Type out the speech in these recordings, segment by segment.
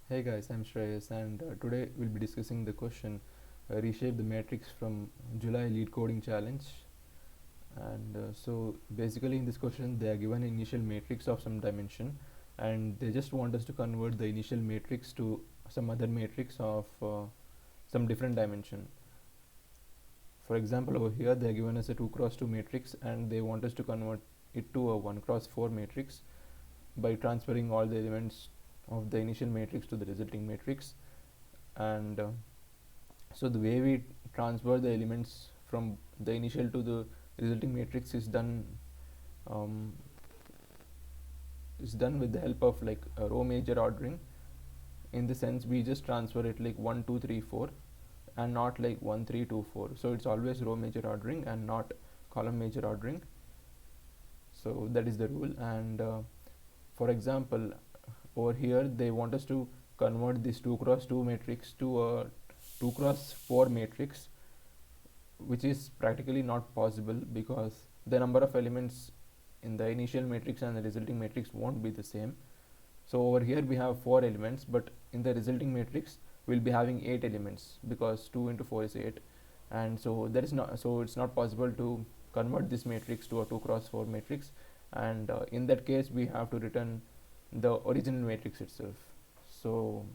Hey guys, I'm Shreyas, and today we'll be discussing the question reshape the matrix from July lead coding challenge. And so basically in this question they are given an initial matrix of some dimension, and they just want us to convert the initial matrix to some other matrix of some different dimension. For example, over here they are given us a 2 cross 2 matrix, and they want us to convert it to a 1 cross 4 matrix by transferring all the elements of the initial matrix to the resulting matrix. And so the way we transfer the elements from the initial to the resulting matrix um, is done with the help of like a row major ordering. In the sense, we just transfer it like 1 2 3 4 and not like 1 3 2 4. So it's always row major ordering and not column major ordering. So that is the rule. And for example, over here they want us to convert this 2 cross 2 matrix to a 2 cross 4 matrix, which is practically not possible because the number of elements in the initial matrix and the resulting matrix won't be the same. So over here we have 4 elements, but in the resulting matrix we'll be having 8 elements because 2 into 4 is 8. And so that is not, so it's not possible to convert this matrix to a 2 cross 4 matrix. And in that case we have to return the original matrix itself. So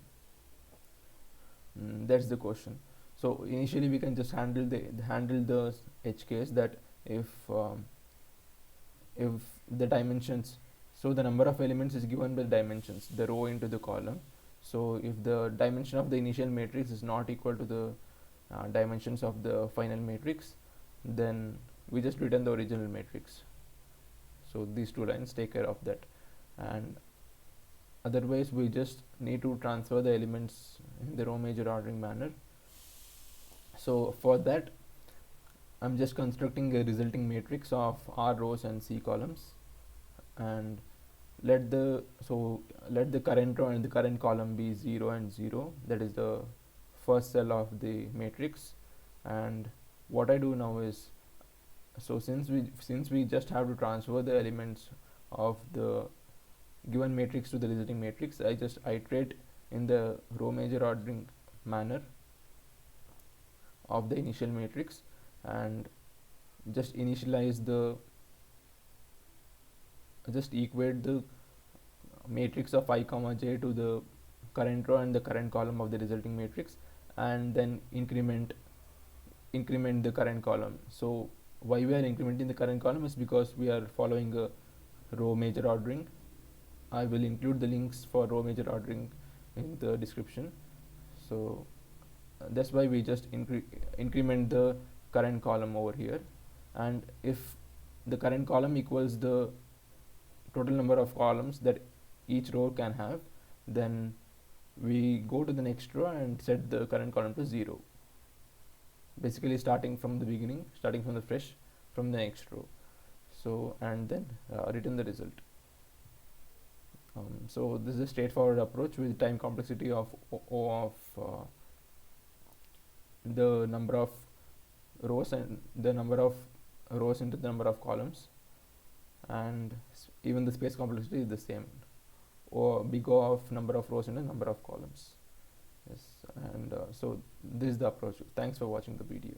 that's the question. So initially we can just handle the edge case that if the dimensions, so the number of elements is given by the dimensions, the row into the column. So if the dimension of the initial matrix is not equal to the dimensions of the final matrix, then we just return the original matrix. So these two lines take care of that, and otherwise we just need to transfer the elements in the row major ordering manner. So for that I'm just constructing a resulting matrix of R rows and C columns, and let the current row and the current column be 0 and 0. That is the first cell of the matrix. And what I do now is, so since we just have to transfer the elements of the given matrix to the resulting matrix, I just iterate in the row major ordering manner of the initial matrix and just initialize the just equate the matrix of I comma j to the current row and the current column of the resulting matrix, and then increment the current column. So why we are incrementing the current column is because we are following a row major ordering. I will include the links for row major ordering in the description. So that's why we just increment the current column over here. And if the current column equals the total number of columns that each row can have, then we go to the next row and set the current column to 0, basically starting from the beginning, starting from the fresh from the next row. So and then return the result. So this is a straightforward approach with time complexity of O of the number of rows and the number of rows into the number of columns, and even the space complexity is the same, or big O of number of rows into number of columns. Yes, and so this is the approach. Thanks for watching the video.